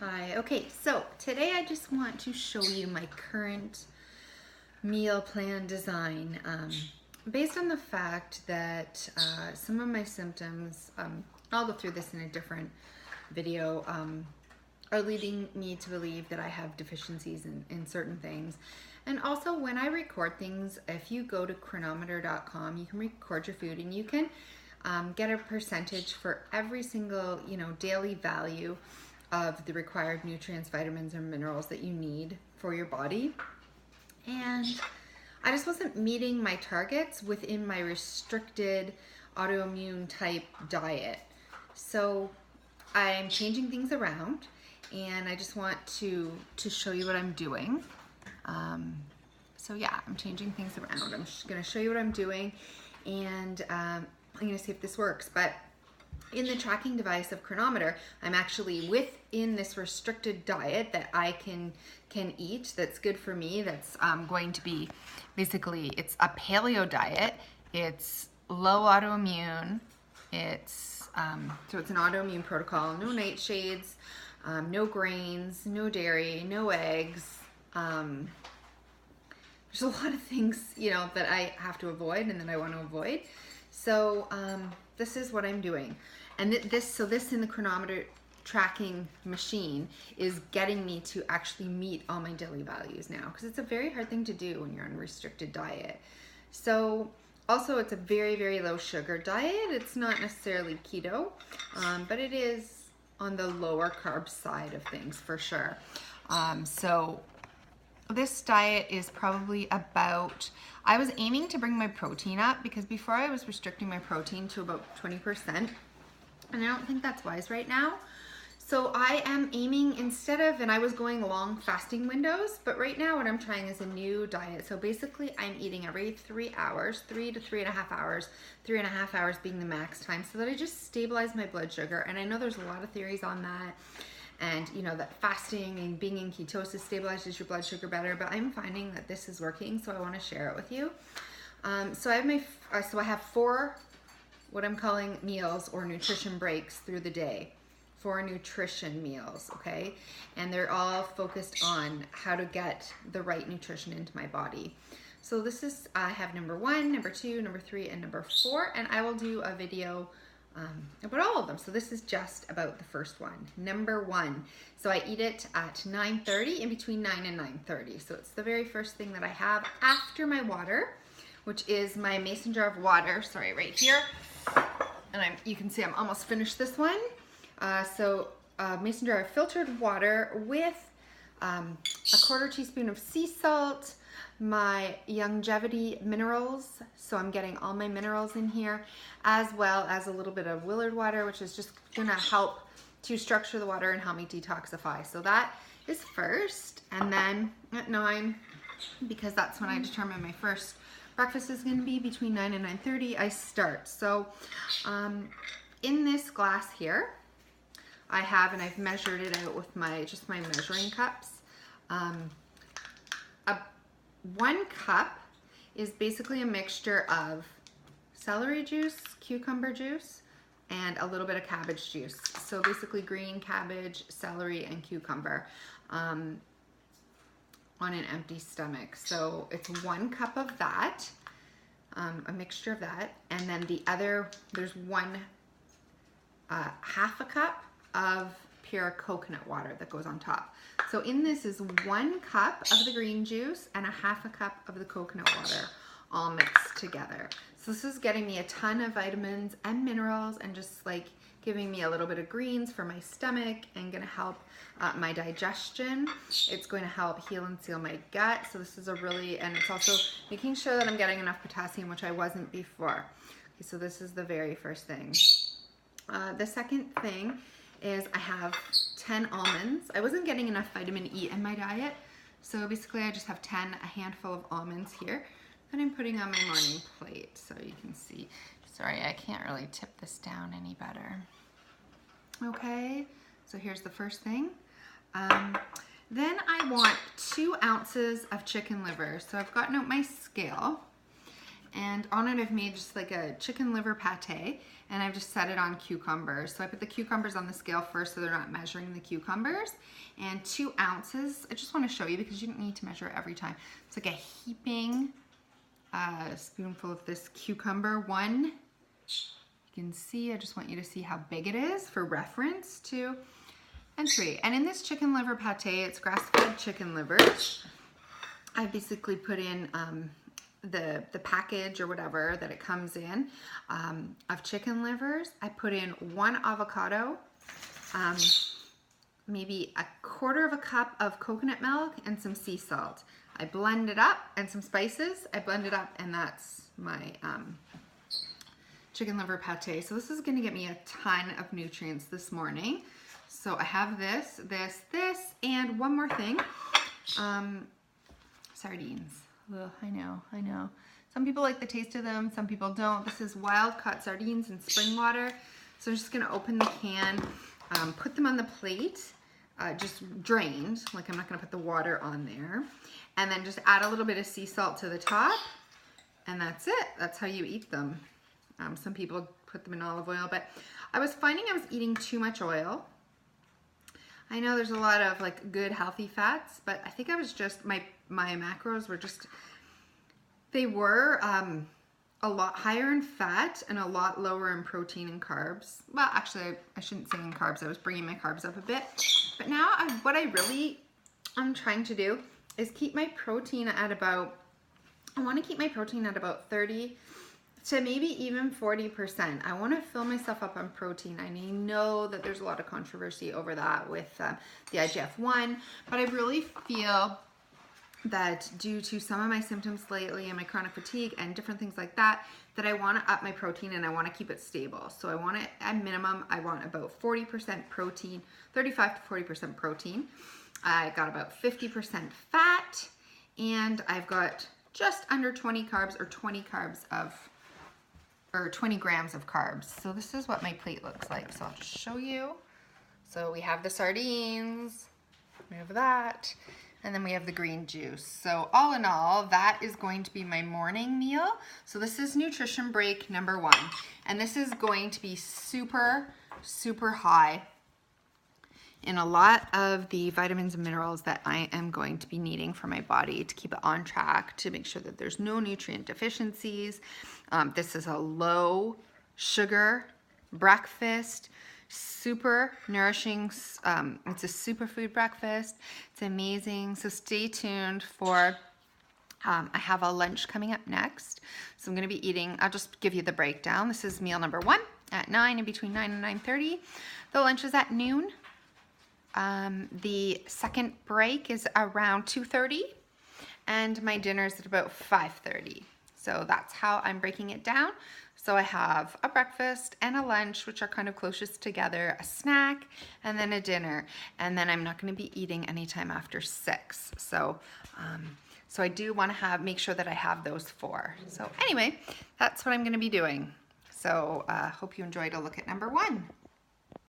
Hi. Okay, so today I just want to show you my current meal plan design based on the fact that some of my symptoms, I'll go through this in a different video, are leading me to believe that I have deficiencies in certain things. And also when I record things, if you go to Cronometer.com, you can record your food and you can get a percentage for every single, daily value of the required nutrients, vitamins, and minerals that you need for your body. And I just wasn't meeting my targets within my restricted autoimmune type diet. So I'm changing things around and I just want to show you what I'm doing. So yeah, I'm changing things around. I'm just gonna show you what I'm doing and I'm gonna see if this works. But in the tracking device of Cronometer, I'm actually within this restricted diet that I can eat that's good for me. That's going to be basically, it's a paleo diet. It's low autoimmune. It's so it's an autoimmune protocol. No nightshades, no grains, no dairy, no eggs. There's a lot of things that I have to avoid and that I want to avoid. So this is what I'm doing. And this in the Cronometer tracking machine is getting me to actually meet all my daily values now, because it's a very hard thing to do when you're on a restricted diet. So also it's a very, very low sugar diet. It's not necessarily keto, but it is on the lower carb side of things for sure. So this diet is probably about, I was aiming to bring my protein up because before I was restricting my protein to about 20%, and I don't think that's wise right now. So I am aiming instead of, and I was going long fasting windows, but right now what I'm trying is a new diet. So basically I'm eating every 3 hours, 3 to 3.5 hours, 3.5 hours being the max time, so that I just stabilize my blood sugar. And I know there's a lot of theories on that. And that fasting and being in ketosis stabilizes your blood sugar better, but I'm finding that this is working, so I want to share it with you. So I have 4 what I'm calling meals or nutrition breaks through the day. 4 nutrition meals, okay? And they're all focused on how to get the right nutrition into my body. So this is, I have number 1, number 2, number 3, and number 4, and I will do a video about all of them. So this is just about the first one, number 1. So I eat it at 9:30, in between 9 and 9:30. So it's the very first thing that I have after my water, which is my mason jar of water, sorry, right here. And you can see I'm almost finished this one. Mason jar of filtered water with a 1/4 teaspoon of sea salt, my Youngevity minerals, so I'm getting all my minerals in here, as well as a little bit of Willard water, which is just gonna help to structure the water and help me detoxify. So that is first, and then at 9, because that's when I determine my first breakfast is gonna be between 9 and 9:30, I start. So in this glass here, I have, and I've measured it out with my measuring cups. 1 cup is basically a mixture of celery juice, cucumber juice, and a little bit of cabbage juice. So basically green cabbage, celery, and cucumber on an empty stomach. So it's 1 cup of that, a mixture of that, and then the other, there's 1/2 a cup of pure coconut water that goes on top. So in this is 1 cup of the green juice and 1/2 a cup of the coconut water, all mixed together. So this is getting me a ton of vitamins and minerals and just like giving me a little bit of greens for my stomach and gonna help my digestion. It's going to help heal and seal my gut. So this is and it's also making sure that I'm getting enough potassium, which I wasn't before. Okay, so this is the very first thing. The second thing is I have 10 almonds. I wasn't getting enough vitamin E in my diet, so basically I just have a handful of almonds here that I'm putting on my morning plate, so you can see. Sorry, I can't really tip this down any better. Okay, so here's the first thing. Then I want 2 ounces of chicken liver. So I've gotten out my scale, And on it I've made just like a chicken liver pate, and I've just set it on cucumbers. So I put the cucumbers on the scale first so they're not measuring the cucumbers. And 2 ounces, I just want to show you because you don't need to measure it every time. It's like a heaping spoonful of this cucumber. One, you can see, I just want you to see how big it is for reference. 2 and 3. And in this chicken liver pate, it's grass-fed chicken liver. I basically put in the package or whatever that it comes in of chicken livers. I put in 1 avocado, maybe 1/4 cup of coconut milk and some sea salt. I blend it up, and some spices. I blend it up, and that's my chicken liver pate. So this is gonna get me a ton of nutrients this morning. So I have this, and one more thing. Sardines. Ugh, I know. Some people like the taste of them, some people don't. This is wild caught sardines in spring water. So I'm just gonna open the can, put them on the plate, just drained, like I'm not gonna put the water on there. And then just add a little bit of sea salt to the top, and that's it. That's how you eat them. Some people put them in olive oil, but I was finding I was eating too much oil. I know there's a lot of like good healthy fats, but I think I was just, my macros were just, they were a lot higher in fat and a lot lower in protein and carbs. Well, actually, I shouldn't say in carbs. I was bringing my carbs up a bit. But now what I really am trying to do is keep my protein at about, I want to keep my protein at about 30 to maybe even 40%. I want to fill myself up on protein. I know that there's a lot of controversy over that with the IGF-1, but I really feel that due to some of my symptoms lately and my chronic fatigue and different things like that, that I want to up my protein and I want to keep it stable. So I want it at minimum, I want about 40% protein, 35 to 40% protein. I got about 50% fat, and I've got just under 20 carbs, or 20 grams of carbs. So this is what my plate looks like. So I'll just show you. So we have the sardines, we have that, and then we have the green juice. So all in all, that is going to be my morning meal. So this is nutrition break number 1. And this is going to be super, super high in a lot of the vitamins and minerals that I am going to be needing for my body to keep it on track, to make sure that there's no nutrient deficiencies. This is a low sugar breakfast, super nourishing. It's a superfood breakfast. It's amazing. So stay tuned for, I have a lunch coming up next. So I'm going to be eating, I'll just give you the breakdown. This is meal number 1 at 9, and between 9 and 9:30. The lunch is at noon. The second break is around 2:30, and my dinner is at about 5:30. So that's how I'm breaking it down. So I have a breakfast and a lunch, which are kind of closest together, a snack, and then a dinner. And then I'm not going to be eating anytime after 6. So, so I do want to make sure that I have those 4. So anyway, that's what I'm going to be doing. So hope you enjoyed a look at number 1.